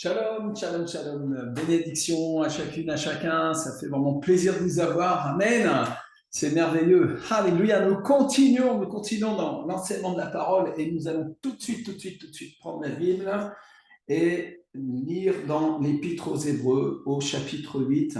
Shalom, shalom, shalom. Bénédiction à chacune, à chacun. Ça fait vraiment plaisir de vous avoir. Amen. C'est merveilleux. Alléluia. Nous continuons dans l'enseignement de la parole et nous allons tout de suite prendre la Bible et lire dans l'Épître aux Hébreux au chapitre 8.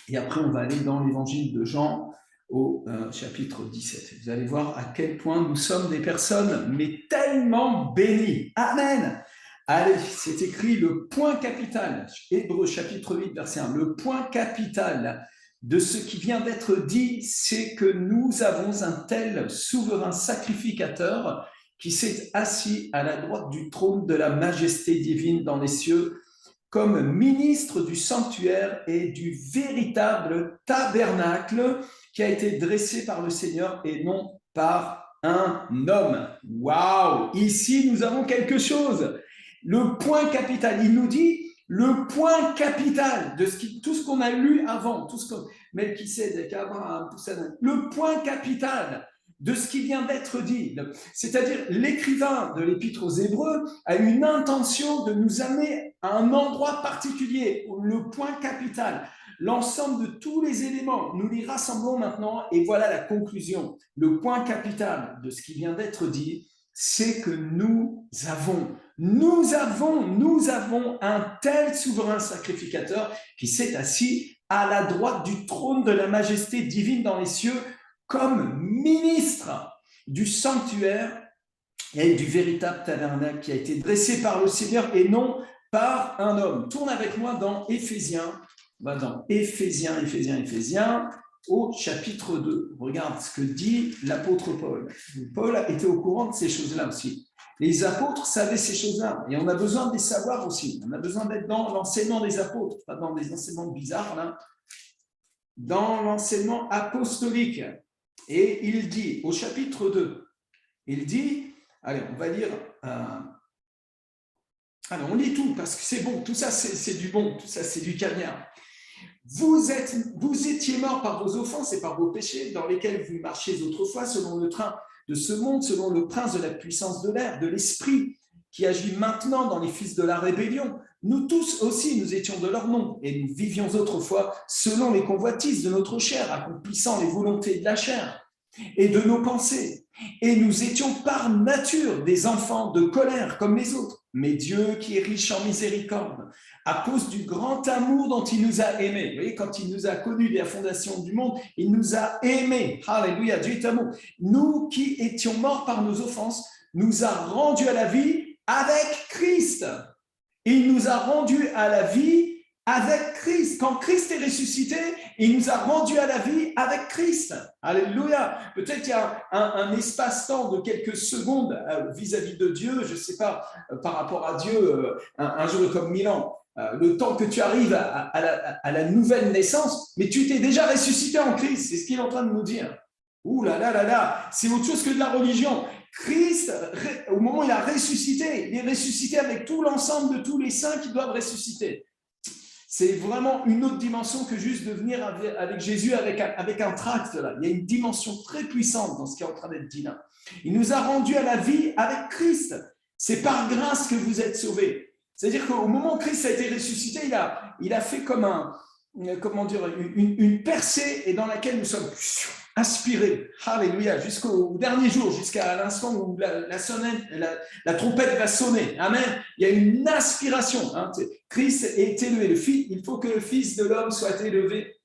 Et après, on va aller dans l'évangile de Jean au chapitre 17. Vous allez voir à quel point nous sommes des personnes, mais tellement bénies. Amen. Allez, c'est écrit le point capital, Hébreux chapitre 8, verset 1. Le point capital de ce qui vient d'être dit, c'est que nous avons un tel souverain sacrificateur qui s'est assis à la droite du trône de la majesté divine dans les cieux, comme ministre du sanctuaire et du véritable tabernacle qui a été dressé par le Seigneur et non par un homme. Waouh! Ici, nous avons quelque chose. Le point capital, il nous dit le point capital de tout ce qu'on a lu avant, tout ce que Melchisédek, Abraham, tout ça, le point capital de ce qui vient d'être dit. C'est-à-dire, l'écrivain de l'Épître aux Hébreux a une intention de nous amener à un endroit particulier, le point capital, l'ensemble de tous les éléments. Nous les rassemblons maintenant et voilà la conclusion. Le point capital de ce qui vient d'être dit, c'est que nous avons un tel souverain sacrificateur qui s'est assis à la droite du trône de la majesté divine dans les cieux comme ministre du sanctuaire et du véritable tabernacle qui a été dressé par le Seigneur et non par un homme. Tourne avec moi dans Éphésiens, Éphésiens, au chapitre 2. Regarde ce que dit l'apôtre Paul. Paul était au courant de ces choses-là aussi. Les apôtres savaient ces choses-là et on a besoin de les savoir aussi. On a besoin d'être dans l'enseignement des apôtres, pas dans des enseignements bizarres, là, dans l'enseignement apostolique. Et il dit, au chapitre 2, il dit, allez, on va lire, allez, on lit tout, parce que c'est bon, tout ça c'est du bon, tout ça c'est du caviar. Vous étiez morts par vos offenses et par vos péchés, dans lesquels vous marchiez autrefois, selon le train de ce monde, selon le prince de la puissance de l'air, de l'esprit, qui agit maintenant dans les fils de la rébellion. Nous tous aussi, nous étions de leur nom, et nous vivions autrefois selon les convoitises de notre chair, accomplissant les volontés de la chair et de nos pensées. Et nous étions par nature des enfants de colère comme les autres. Mais Dieu, qui est riche en miséricorde, à cause du grand amour dont il nous a aimés, vous voyez, quand il nous a connus dès la fondation du monde, il nous a aimés. Alléluia, Dieu est amour. Nous qui étions morts par nos offenses, nous a rendus à la vie avec Christ. Il nous a rendus à la vie avec Christ. Quand Christ est ressuscité, il nous a rendus à la vie avec Christ. Alléluia. Peut-être qu'il y a un espace-temps de quelques secondes vis-à-vis de Dieu, je ne sais pas, par rapport à Dieu, un jour comme 1000 ans. Le temps que tu arrives à la nouvelle naissance, mais tu t'es déjà ressuscité en Christ. C'est ce qu'il est en train de nous dire. Ouh là là là là, c'est autre chose que de la religion. Christ, au moment où il a ressuscité, il est ressuscité avec tout l'ensemble de tous les saints qui doivent ressusciter. C'est vraiment une autre dimension que juste de venir avec Jésus avec un tract. Là. Il y a une dimension très puissante dans ce qui est en train d'être dit là. Il nous a rendus à la vie avec Christ. C'est par grâce que vous êtes sauvés. C'est-à-dire qu'au moment où Christ a été ressuscité, il a fait comme une percée et dans laquelle nous sommes aspirés. Alléluia, jusqu'au dernier jour, jusqu'à l'instant où la trompette va sonner. Amen. Il y a une aspiration. Hein. Christ est élevé. Il faut que le Fils de l'homme soit élevé.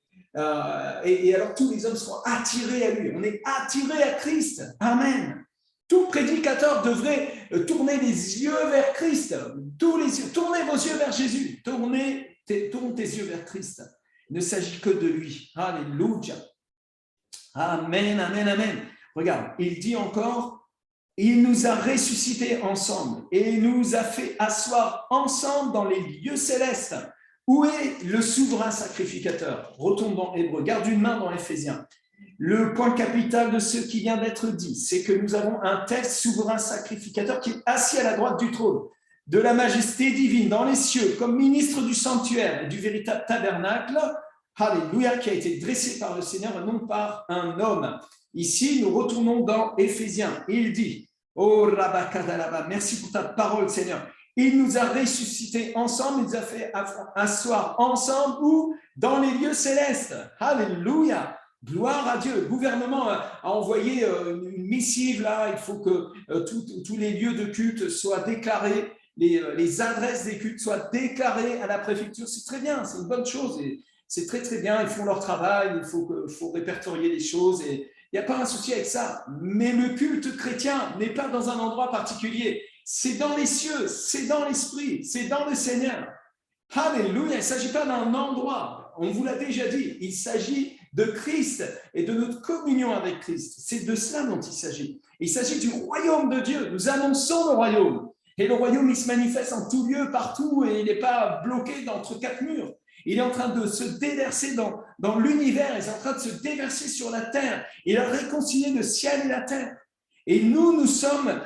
Et alors tous les hommes seront attirés à lui. On est attirés à Christ. Amen. Tout prédicateur devrait tourner les yeux vers Christ. Tournez vos yeux vers Jésus. Tourne tes yeux vers Christ. Il ne s'agit que de lui. Alléluia. Amen, amen, amen. Regarde, il dit encore, il nous a ressuscités ensemble et nous a fait asseoir ensemble dans les lieux célestes. Où est le souverain sacrificateur? Retourne dans Hébreux, garde une main dans Éphésiens. Le point capital de ce qui vient d'être dit, c'est que nous avons un tel souverain sacrificateur qui est assis à la droite du trône de la majesté divine dans les cieux, comme ministre du sanctuaire et du véritable tabernacle. Alléluia, qui a été dressé par le Seigneur et non par un homme. Ici, nous retournons dans Éphésiens. Il dit, oh Rabakadalaba, merci pour ta parole, Seigneur. Il nous a ressuscités ensemble, il nous a fait asseoir ensemble ou dans les lieux célestes. Alléluia! Gloire à Dieu. Le gouvernement a envoyé une missive là. Il faut que tous les lieux de culte soient déclarés, les adresses des cultes soient déclarées à la préfecture. C'est très bien, c'est une bonne chose. Et c'est très très bien. Ils font leur travail. Il faut répertorier les choses. Et il n'y a pas un souci avec ça. Mais le culte chrétien n'est pas dans un endroit particulier. C'est dans les cieux, c'est dans l'esprit, c'est dans le Seigneur. Alléluia. Il ne s'agit pas d'un endroit. On vous l'a déjà dit. Il s'agit de Christ et de notre communion avec Christ. C'est de cela dont il s'agit. Il s'agit du royaume de Dieu. Nous annonçons le royaume. Et le royaume, il se manifeste en tout lieu, partout, et il n'est pas bloqué entre quatre murs. Il est en train de se déverser dans l'univers, il est en train de se déverser sur la terre. Il a réconcilié le ciel et la terre. Et nous sommes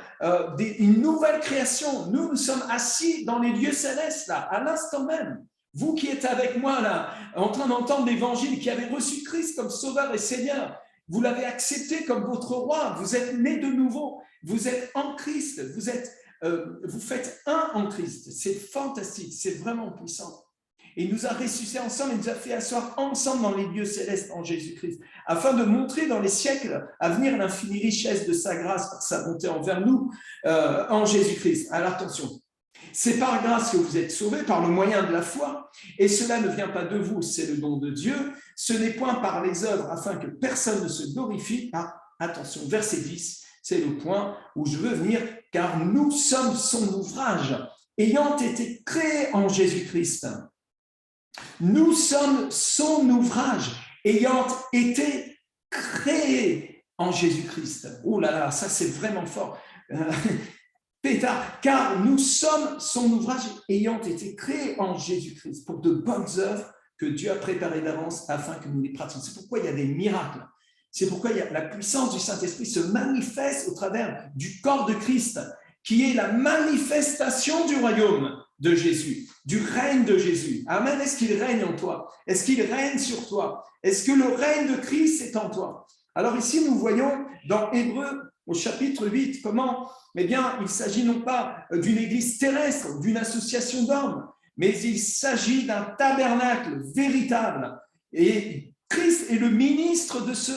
une nouvelle création. Nous sommes assis dans les lieux célestes, là, à l'instant même. Vous qui êtes avec moi là, en train d'entendre l'évangile, qui avez reçu Christ comme sauveur et Seigneur, vous l'avez accepté comme votre roi, vous êtes nés de nouveau, vous êtes en Christ, vous faites un en Christ. C'est fantastique, c'est vraiment puissant. Et il nous a ressuscités ensemble, il nous a fait asseoir ensemble dans les lieux célestes en Jésus-Christ, afin de montrer dans les siècles à venir l'infinie richesse de sa grâce par sa bonté envers nous en Jésus-Christ. Alors attention. C'est par grâce que vous êtes sauvés, par le moyen de la foi, et cela ne vient pas de vous, c'est le don de Dieu. Ce n'est point par les œuvres, afin que personne ne se glorifie. Ah, attention, verset 10, c'est le point où je veux venir, car nous sommes son ouvrage, ayant été créés en Jésus-Christ. Nous sommes son ouvrage, ayant été créés en Jésus-Christ. Oh là là, ça c'est vraiment fort. Car nous sommes son ouvrage ayant été créé en Jésus-Christ pour de bonnes œuvres que Dieu a préparées d'avance afin que nous les pratiquions. C'est pourquoi il y a des miracles. C'est pourquoi la puissance du Saint-Esprit se manifeste au travers du corps de Christ, qui est la manifestation du royaume de Jésus, du règne de Jésus. Amen. Est-ce qu'il règne en toi? Est-ce qu'il règne sur toi? Est-ce que le règne de Christ est en toi? Alors ici, nous voyons dans Hébreux, au chapitre 8, comment, eh bien, il s'agit non pas d'une église terrestre, d'une association d'hommes, mais il s'agit d'un tabernacle véritable. Et Christ est le ministre de ce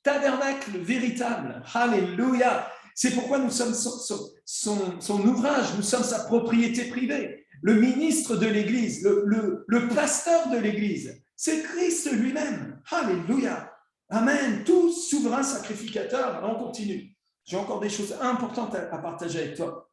tabernacle véritable. Alléluia! C'est pourquoi nous sommes son ouvrage, nous sommes sa propriété privée. Le ministre de l'église, le pasteur de l'église, c'est Christ lui-même. Alléluia! Amen. Tout souverain sacrificateur. Alors on continue. J'ai encore des choses importantes à partager avec toi.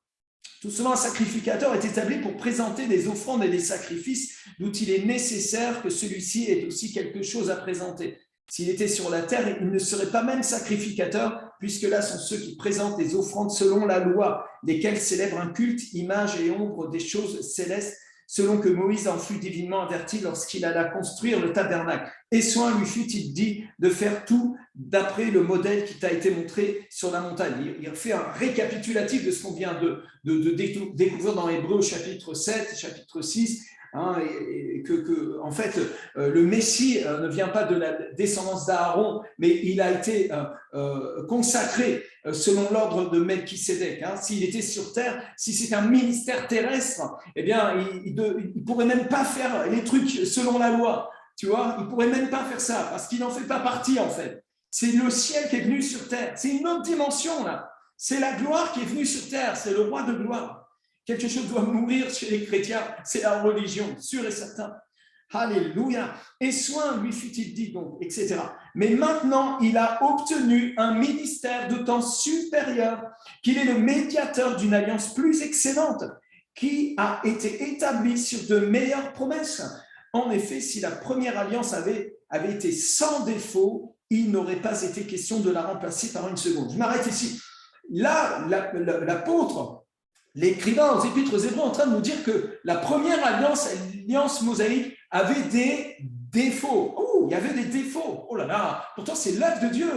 Tout souverain sacrificateur est établi pour présenter des offrandes et des sacrifices dont il est nécessaire que celui-ci ait aussi quelque chose à présenter. S'il était sur la terre, il ne serait pas même sacrificateur, puisque là sont ceux qui présentent des offrandes selon la loi, lesquels célèbrent un culte, image et ombre des choses célestes, selon que Moïse en fut divinement averti lorsqu'il alla construire le tabernacle. Et soin lui fut-il dit de faire tout d'après le modèle qui t'a été montré sur la montagne. Il fait un récapitulatif de ce qu'on vient de découvrir dans Hébreux chapitre 7, chapitre 6, et que en fait, le Messie ne vient pas de la descendance d'Aaron, mais il a été consacré selon l'ordre de Melchisédek. S'il était sur terre, si c'est un ministère terrestre, eh bien, il ne pourrait même pas faire les trucs selon la loi. Tu vois, il ne pourrait même pas faire ça parce qu'il n'en fait pas partie en fait. C'est le ciel qui est venu sur terre. C'est une autre dimension là. C'est la gloire qui est venue sur terre. C'est le roi de gloire. Quelque chose doit mourir chez les chrétiens. C'est la religion, sûr et certain. Alléluia. Et soin lui fut-il dit donc, etc. Mais maintenant, il a obtenu un ministère d'autant supérieur qu'il est le médiateur d'une alliance plus excellente qui a été établie sur de meilleures promesses. En effet, si la première alliance avait été sans défaut, il n'aurait pas été question de la remplacer par une seconde. Je m'arrête ici. Là, l'apôtre, l'écrivain aux épîtres aux Hébreux est en train de nous dire que la première alliance, l'alliance mosaïque, avait des défauts. Oh, il y avait des défauts. Oh là là, pourtant c'est l'œuvre de Dieu,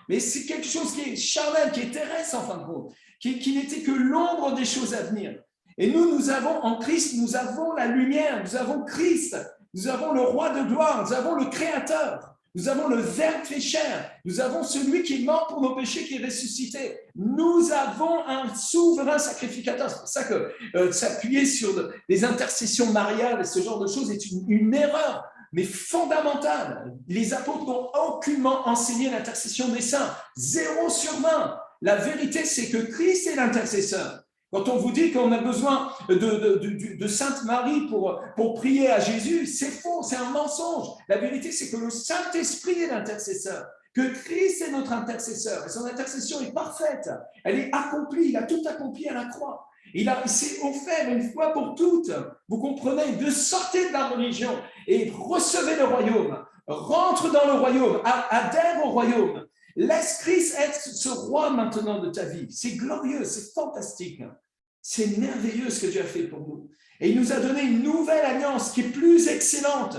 mais c'est quelque chose qui est charnel, qui est terrestre en fin de compte, qui n'était que l'ombre des choses à venir. Et nous avons en Christ, nous avons la lumière, nous avons Christ, nous avons le roi de gloire, nous avons le Créateur. Nous avons le Verbe fait chair. Nous avons celui qui est mort pour nos péchés, qui est ressuscité. Nous avons un souverain sacrificateur. C'est pour ça que s'appuyer sur des intercessions mariales et ce genre de choses est une erreur, mais fondamentale. Les apôtres n'ont aucunement enseigné l'intercession des saints. 0 sur 20. La vérité, c'est que Christ est l'intercesseur. Quand on vous dit qu'on a besoin de Sainte Marie pour prier à Jésus, c'est faux, c'est un mensonge. La vérité, c'est que le Saint-Esprit est l'intercesseur, que Christ est notre intercesseur. Et son intercession est parfaite, elle est accomplie, il a tout accompli à la croix. Il s'est offert une fois pour toutes, vous comprenez, de sortir de la religion et recevez le royaume, rentre dans le royaume, adhère au royaume. Laisse Christ être ce roi maintenant de ta vie. C'est glorieux, c'est fantastique. C'est merveilleux ce que Dieu a fait pour nous. Et il nous a donné une nouvelle alliance qui est plus excellente,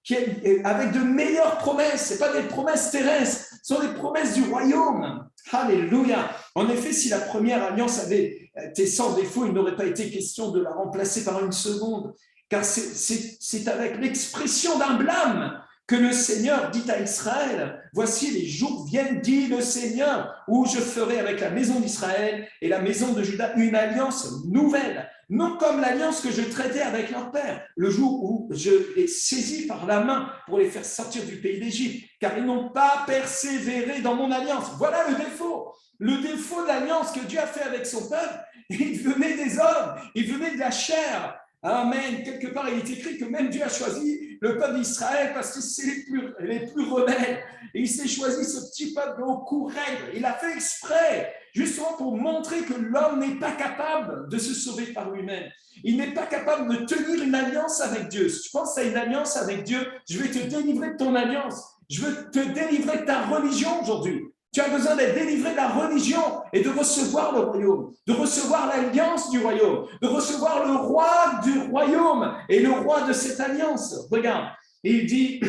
qui est avec de meilleures promesses. Ce ne sont pas des promesses terrestres, ce sont des promesses du royaume. Alléluia. En effet, si la première alliance avait été sans défaut, il n'aurait pas été question de la remplacer par une seconde, car c'est avec l'expression d'un blâme que le Seigneur dit à Israël, voici les jours viennent, dit le Seigneur, où je ferai avec la maison d'Israël et la maison de Juda une alliance nouvelle, non comme l'alliance que je traitais avec leur père, le jour où je les saisis par la main pour les faire sortir du pays d'Égypte, car ils n'ont pas persévéré dans mon alliance. Voilà le défaut. Le défaut de l'alliance que Dieu a fait avec son peuple, il venait des hommes, il venait de la chair. Amen. Quelque part, il est écrit que même Dieu a choisi le peuple d'Israël parce que c'est les plus rebelles. Et il s'est choisi ce petit peuple au cou raide. Il a fait exprès, justement pour montrer que l'homme n'est pas capable de se sauver par lui-même. Il n'est pas capable de tenir une alliance avec Dieu. Si tu penses à une alliance avec Dieu, je vais te délivrer de ton alliance. Je veux te délivrer de ta religion aujourd'hui. Tu as besoin d'être délivré de la religion et de recevoir le royaume, de recevoir l'alliance du royaume, de recevoir le roi du royaume et le roi de cette alliance. Regarde, il dit,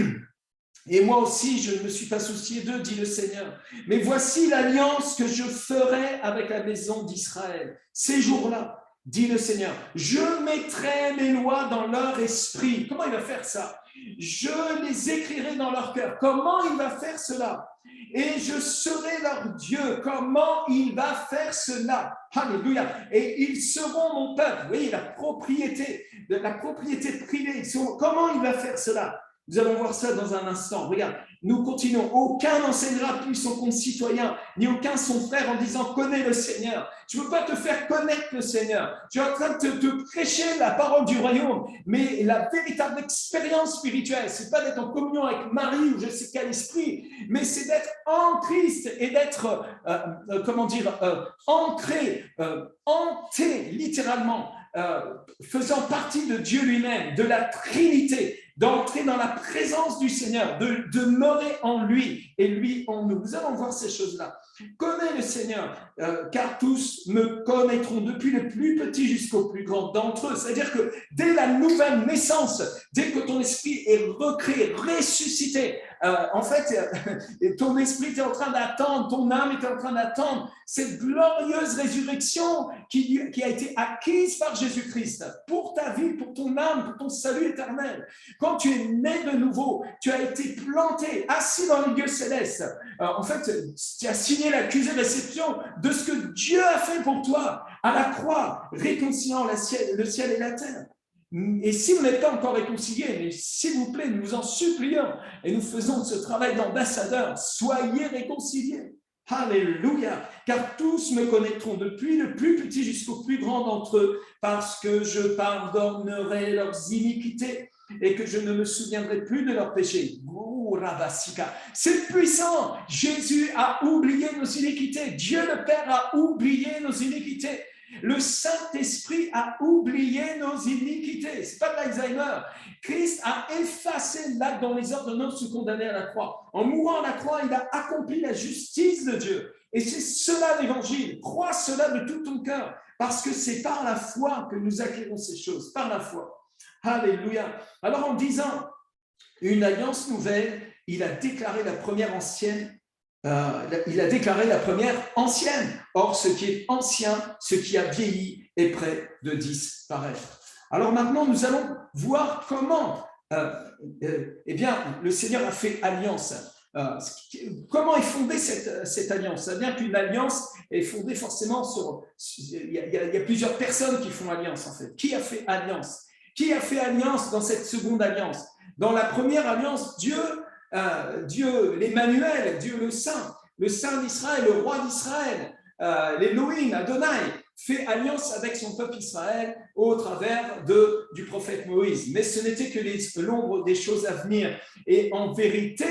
et moi aussi je ne me suis pas soucié d'eux, dit le Seigneur, mais voici l'alliance que je ferai avec la maison d'Israël. Ces jours-là, dit le Seigneur, je mettrai mes lois dans leur esprit. Comment il va faire ça? Je les écrirai dans leur cœur. Comment il va faire cela? Et je serai leur Dieu. Comment il va faire cela? Alléluia. Et ils seront mon peuple. Vous voyez, la propriété privée. Comment il va faire cela? Nous allons voir ça dans un instant. Regarde, nous continuons. Aucun n'enseignera plus son concitoyen, ni aucun son frère en disant « connais le Seigneur ». Tu ne peux pas te faire connaître le Seigneur. Tu es en train de te prêcher la parole du royaume. Mais la véritable expérience spirituelle, ce n'est pas d'être en communion avec Marie ou je sais quel esprit, mais c'est d'être en Christ et d'être, ancré, hanté littéralement, faisant partie de Dieu lui-même, de la Trinité, d'entrer dans la présence du Seigneur, de demeurer en lui et lui en nous. Nous allons voir ces choses-là. Connais le Seigneur, car tous me connaîtront, depuis le plus petit jusqu'au plus grand d'entre eux. C'est-à-dire que dès la nouvelle naissance, dès que ton esprit est recréé, ressuscité, en fait, ton esprit est en train d'attendre, ton âme est en train d'attendre cette glorieuse résurrection qui a été acquise par Jésus-Christ pour ta vie, pour ton âme, pour ton salut éternel. Quand tu es né de nouveau, tu as été planté, assis dans les lieux célestes. En fait, tu as signé l'accusé de réception de ce que Dieu a fait pour toi à la croix, réconciliant le ciel et la terre. Et si vous n'êtes pas encore réconciliés, mais s'il vous plaît, nous vous en supplions et nous faisons ce travail d'ambassadeur, soyez réconciliés. Alléluia, car tous me connaîtront depuis le plus petit jusqu'au plus grand d'entre eux, parce que je pardonnerai leurs iniquités et que je ne me souviendrai plus de leurs péchés. C'est puissant. Jésus a oublié nos iniquités. Dieu le Père a oublié nos iniquités. Le Saint-Esprit a oublié nos iniquités. Ce n'est pas de l'Alzheimer. Christ a effacé l'acte dont les ordonnances se condamnaient à la croix. En mourant à la croix, il a accompli la justice de Dieu. Et c'est cela l'évangile. Crois cela de tout ton cœur, parce que c'est par la foi que nous acquérons ces choses. Par la foi. Alléluia. Alors en disant une alliance nouvelle, il a déclaré la première ancienne. Il a déclaré la première ancienne. Or, ce qui est ancien, ce qui a vieilli, est près de disparaître. Alors maintenant, nous allons voir comment eh bien, le Seigneur a fait alliance. Comment est fondée cette alliance? Ça veut dire qu'une alliance est fondée forcément sur... Il y a plusieurs personnes qui font alliance, en fait. Qui a fait alliance? Qui a fait alliance dans cette seconde alliance? Dans la première alliance, Dieu l'Emmanuel, Dieu le Saint d'Israël, le roi d'Israël, l'Élohim, Adonai, fait alliance avec son peuple Israël au travers du prophète Moïse. Mais ce n'était que l'ombre des choses à venir. Et en vérité,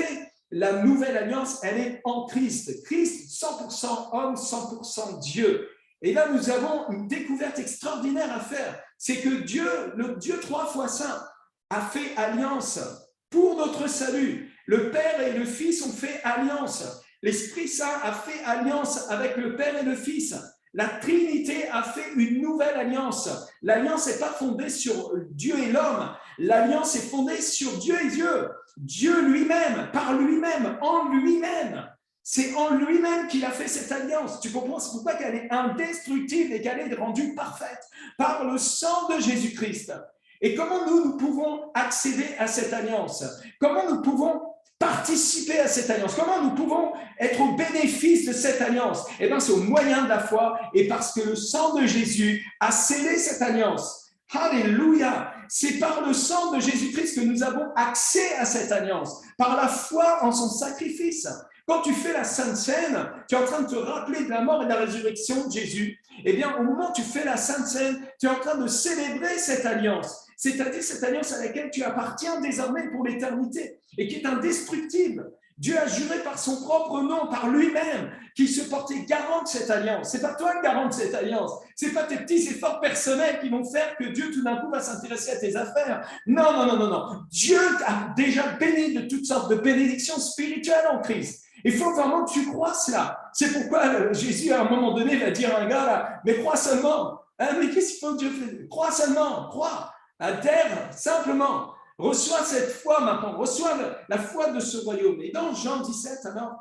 la nouvelle alliance, elle est en Christ. Christ, 100% homme, 100% Dieu. Et là, nous avons une découverte extraordinaire à faire. C'est que Dieu, le Dieu 3 fois saint, a fait alliance pour notre salut. Le Père et le Fils ont fait alliance. L'Esprit Saint a fait alliance avec le Père et le Fils. La Trinité a fait une nouvelle alliance. L'alliance n'est pas fondée sur Dieu et l'homme. L'alliance est fondée sur Dieu et Dieu. Dieu lui-même, par lui-même, en lui-même. C'est en lui-même qu'il a fait cette alliance. Tu comprends? C'est pourquoi qu'elle est indestructible et qu'elle est rendue parfaite par le sang de Jésus-Christ. Et comment nous pouvons accéder à cette alliance? Comment nous pouvons participer à cette alliance? Comment nous pouvons être au bénéfice de cette alliance? Eh bien, c'est au moyen de la foi et parce que le sang de Jésus a scellé cette alliance. Alléluia! C'est par le sang de Jésus-Christ que nous avons accès à cette alliance, par la foi en son sacrifice. Quand tu fais la Sainte Seine, tu es en train de te rappeler de la mort et de la résurrection de Jésus. Eh bien, au moment où tu fais la Sainte Seine, tu es en train de célébrer cette alliance, c'est-à-dire cette alliance à laquelle tu appartiens désormais pour l'éternité et qui est indestructible. Dieu a juré par son propre nom, par lui-même, qu'il se portait garant de cette alliance. C'est pas toi le garant de cette alliance. C'est pas tes petits efforts personnels qui vont faire que Dieu tout d'un coup va s'intéresser à tes affaires. Non, non, non, non, non. Dieu t'a déjà béni de toutes sortes de bénédictions spirituelles en Christ. Il faut vraiment que tu crois cela. C'est pourquoi Jésus, à un moment donné, va dire à un gars là, mais crois seulement. Hein, mais qu'est-ce qu'il faut que Dieu fasse? Crois seulement, crois. Adhère simplement. Reçois cette foi maintenant, reçois la foi de ce royaume. Et dans Jean 17, alors,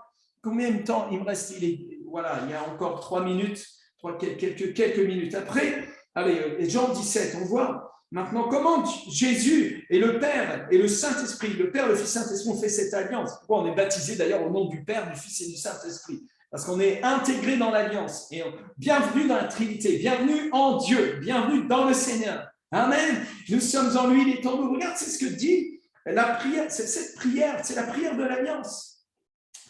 combien de temps il me reste? Voilà, il y a encore 3 minutes, quelques minutes après. Allez, Jean 17, on voit maintenant comment Jésus et le Père et le Saint-Esprit, le Père, le Fils, Saint-Esprit ont fait cette alliance. Pourquoi on est baptisé d'ailleurs au nom du Père, du Fils et du Saint-Esprit? Parce qu'on est intégré dans l'alliance. Et bienvenue dans la Trinité, bienvenue en Dieu, bienvenue dans le Seigneur. Amen. Nous sommes en lui, il est en nous. Regarde, c'est ce que dit la prière. C'est cette prière, c'est la prière de l'alliance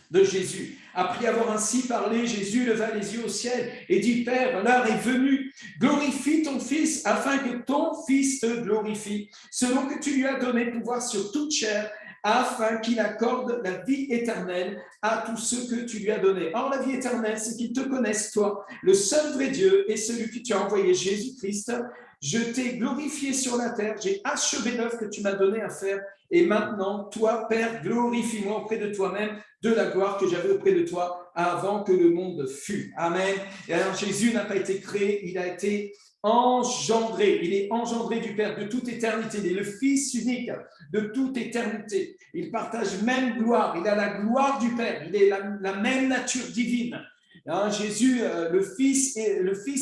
de Jésus. Après avoir ainsi parlé, Jésus leva les yeux au ciel et dit, Père, l'heure est venue. Glorifie ton Fils afin que ton Fils te glorifie, selon que tu lui as donné pouvoir sur toute chair, afin qu'il accorde la vie éternelle à tous ceux que tu lui as donnés. Or, la vie éternelle, c'est qu'ils te connaissent, toi, le seul vrai Dieu et celui que tu as envoyé, Jésus-Christ. Je t'ai glorifié sur la terre, j'ai achevé l'œuvre que tu m'as donné à faire. Et maintenant, toi, Père, glorifie-moi auprès de toi-même de la gloire que j'avais auprès de toi avant que le monde fût. Amen. Et alors, Jésus n'a pas été créé, il a été engendré. Il est engendré du Père de toute éternité. Il est le Fils unique de toute éternité. Il partage même gloire. Il a la gloire du Père. Il est la même nature divine. Hein, Jésus, le Fils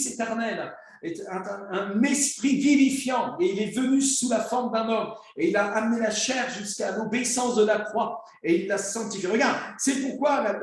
éternel, est un esprit vivifiant et il est venu sous la forme d'un homme et il a amené la chair jusqu'à l'obéissance de la croix et il l'a sanctifié. Regarde, c'est pourquoi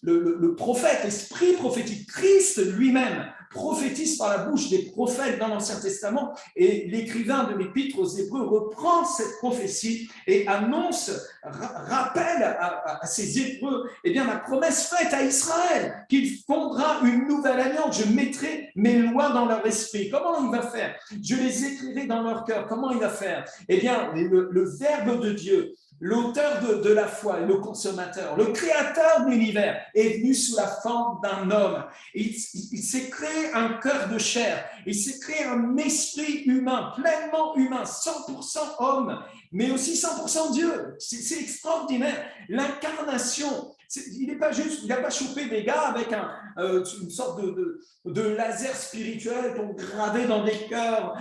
le prophète, l'esprit prophétique, Christ lui-même prophétise par la bouche des prophètes dans l'Ancien Testament et l'écrivain de l'Épître aux Hébreux reprend cette prophétie et annonce, rappelle à ces Hébreux la promesse faite à Israël qu'il fondera une nouvelle alliance. Je mettrai mes lois dans leur esprit. Comment il va faire? Je les écrirai dans leur cœur. Comment il va faire? Le Verbe de Dieu, l'auteur de la foi, le consommateur, le créateur de l'univers est venu sous la forme d'un homme. Il s'est créé un cœur de chair. Il s'est créé un esprit humain, pleinement humain, 100% homme, mais aussi 100% Dieu. C'est extraordinaire. L'incarnation, il n'est pas juste, il n'a pas chopé des gars avec une sorte de laser spirituel pour graver dans des cœurs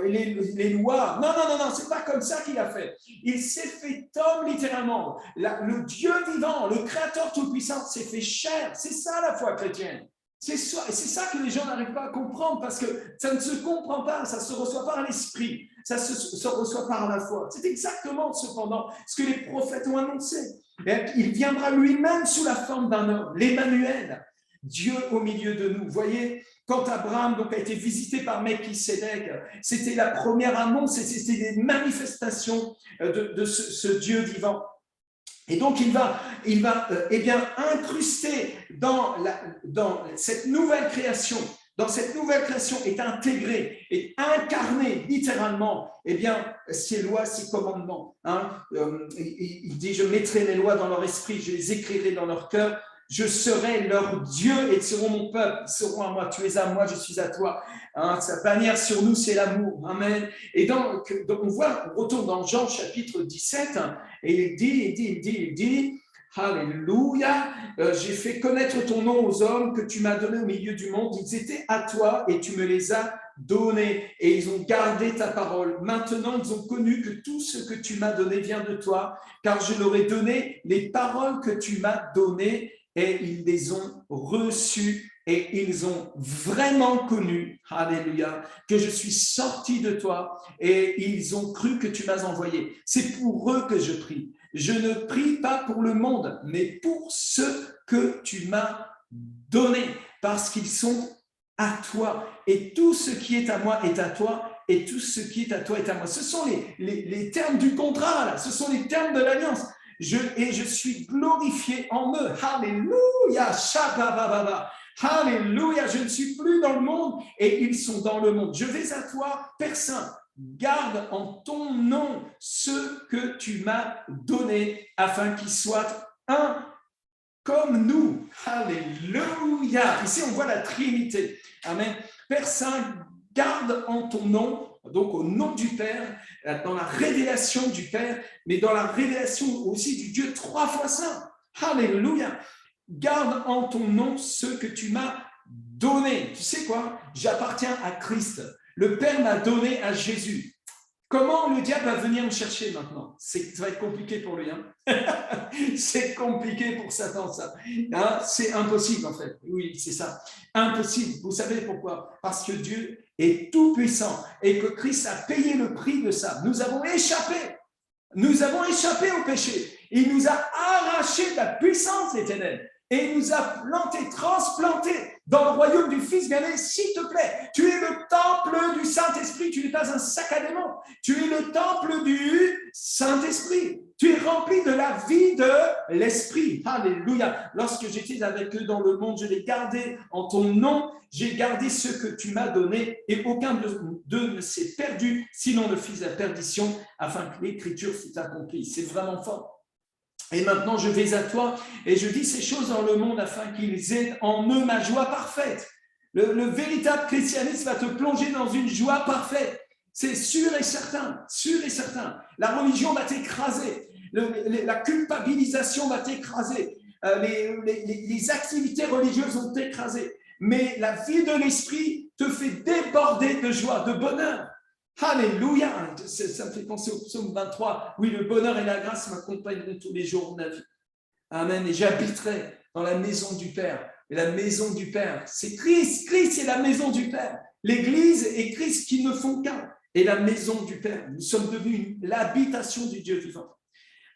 les lois. Non, non, non, non, c'est pas comme ça qu'il a fait. Il s'est fait homme littéralement. Le Dieu vivant, le Créateur tout-puissant s'est fait chair. C'est ça la foi chrétienne. C'est ça que les gens n'arrivent pas à comprendre parce que ça ne se comprend pas, ça ne se reçoit pas à l'esprit, ça se reçoit par la foi. C'est exactement cependant ce que les prophètes ont annoncé. Il viendra lui-même sous la forme d'un homme, l'Emmanuel, Dieu au milieu de nous. Vous voyez, quand Abraham donc, a été visité par Melchisédek, c'était la première annonce et c'était des manifestations de ce Dieu vivant. Et donc, il va eh bien, incruster dans cette nouvelle création, est intégré, est incarné littéralement, eh bien, ces lois, ces commandements. Hein. Il dit, je mettrai les lois dans leur esprit, je les écrirai dans leur cœur, je serai leur Dieu et ils seront mon peuple, ils seront à moi, tu es à moi, je suis à toi. Hein, sa bannière sur nous, c'est l'amour. Amen. Et donc on retourne dans Jean chapitre 17, et il dit, Alléluia, j'ai fait connaître ton nom aux hommes que tu m'as donnés au milieu du monde. Ils étaient à toi et tu me les as donnés et ils ont gardé ta parole. Maintenant, ils ont connu que tout ce que tu m'as donné vient de toi, car je leur ai donné les paroles que tu m'as données et ils les ont reçues et ils ont vraiment connu, alléluia, que je suis sorti de toi et ils ont cru que tu m'as envoyé. C'est pour eux que je prie. Je ne prie pas pour le monde, mais pour ceux que tu m'as donnés, parce qu'ils sont à toi. Et tout ce qui est à moi est à toi, et tout ce qui est à toi est à moi. Ce sont les termes du contrat, là. Ce sont les termes de l'alliance. Et je suis glorifié en eux. Alléluia, Shabbat. Alléluia, je ne suis plus dans le monde et ils sont dans le monde. Je vais à toi, Père Saint. Garde en ton nom ce que tu m'as donné afin qu'ils soient un comme nous. Alléluia. Ici, on voit la Trinité. Amen. Père Saint, garde en ton nom, donc au nom du Père, dans la révélation du Père, mais dans la révélation aussi du Dieu 3 fois saint. Alléluia. Garde en ton nom ce que tu m'as donné. Tu sais quoi? J'appartiens à Christ. Le Père m'a donné à Jésus. Comment le diable va venir me chercher maintenant? Ça va être compliqué pour lui. Hein. C'est compliqué pour Satan, ça. Hein? C'est impossible, en fait. Oui, c'est ça. Impossible. Vous savez pourquoi? Parce que Dieu est tout-puissant et que Christ a payé le prix de ça. Nous avons échappé. Nous avons échappé au péché. Il nous a arraché de la puissance des ténèbres. Et il nous a plantés, transplantés dans le royaume du Fils bien-aimé, s'il te plaît. Tu es le temple du Saint-Esprit, tu n'es pas un sac à démons. Tu es le temple du Saint-Esprit. Tu es rempli de la vie de l'Esprit. Alléluia. Lorsque j'étais avec eux dans le monde, je les gardais en ton nom. J'ai gardé ce que tu m'as donné et aucun d'eux ne s'est perdu, sinon le Fils de la perdition, afin que l'Écriture fût accomplie. C'est vraiment fort. Et maintenant, je vais à toi et je dis ces choses dans le monde afin qu'ils aient en eux ma joie parfaite. Le véritable christianisme va te plonger dans une joie parfaite. C'est sûr et certain, sûr et certain. La religion va t'écraser. La culpabilisation va t'écraser. Les activités religieuses vont t'écraser. Mais la vie de l'esprit te fait déborder de joie, de bonheur. Alléluia, ça me fait penser au psaume 23. Oui, le bonheur et la grâce m'accompagneront tous les jours de ma vie. Amen. Et j'habiterai dans la maison du Père. Et la maison du Père, c'est Christ. Christ, c'est la maison du Père. L'Église et Christ qui ne font qu'un. Et la maison du Père. Nous sommes devenus l'habitation du Dieu vivant.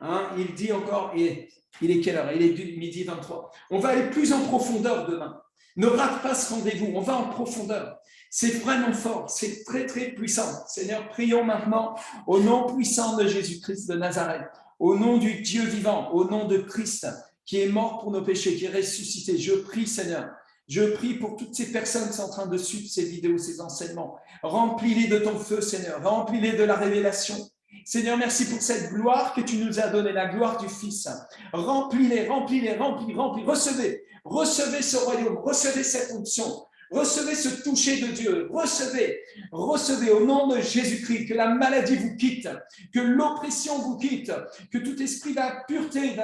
Hein, il dit encore, et il est quelle heure? Il est midi 23. On va aller plus en profondeur demain. Ne rate pas ce rendez-vous. On va en profondeur. C'est vraiment fort, c'est très très puissant. Seigneur, prions maintenant au nom puissant de Jésus-Christ de Nazareth, au nom du Dieu vivant, au nom de Christ qui est mort pour nos péchés, qui est ressuscité. Je prie, Seigneur, je prie pour toutes ces personnes qui sont en train de suivre ces vidéos, ces enseignements. Remplis-les de ton feu, Seigneur, remplis-les de la révélation. Seigneur, merci pour cette gloire que tu nous as donnée, la gloire du Fils. Remplis-les, remplis-les, remplis. Recevez ce royaume, recevez cette onction. Recevez ce toucher de Dieu. Recevez au nom de Jésus-Christ que la maladie vous quitte, que l'oppression vous quitte, que tout esprit d'impureté,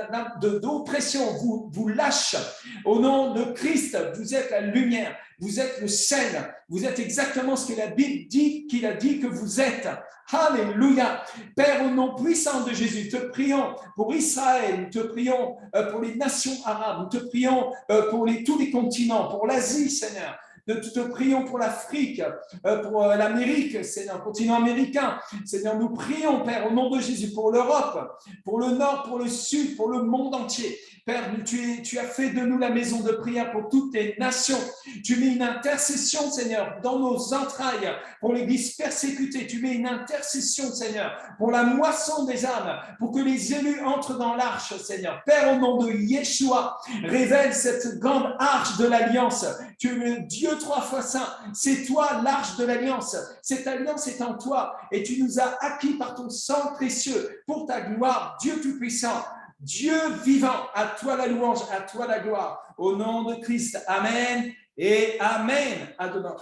d'oppression vous lâche. Au nom de Christ, vous êtes la lumière, vous êtes le sel, vous êtes exactement ce que la Bible dit, qu'il a dit que vous êtes. Alléluia. Père, au nom puissant de Jésus, te prions pour Israël, nous te prions pour les nations arabes, nous te prions pour tous les continents, pour l'Asie, Seigneur. Nous te prions pour l'Afrique, pour l'Amérique, Seigneur, le continent américain. Seigneur, nous prions, Père, au nom de Jésus, pour l'Europe, pour le Nord, pour le Sud, pour le monde entier. Père, tu as fait de nous la maison de prière pour toutes les nations. Tu mets une intercession, Seigneur, dans nos entrailles pour l'Église persécutée. Tu mets une intercession, Seigneur, pour la moisson des âmes, pour que les élus entrent dans l'arche, Seigneur. Père, au nom de Yeshua, révèle cette grande arche de l'alliance. Tu es le Dieu 3 fois saint. C'est toi l'arche de l'alliance. Cette alliance est en toi et tu nous as acquis par ton sang précieux pour ta gloire, Dieu Tout-Puissant. Dieu vivant, à toi la louange, à toi la gloire. Au nom de Christ, Amen et Amen. À demain.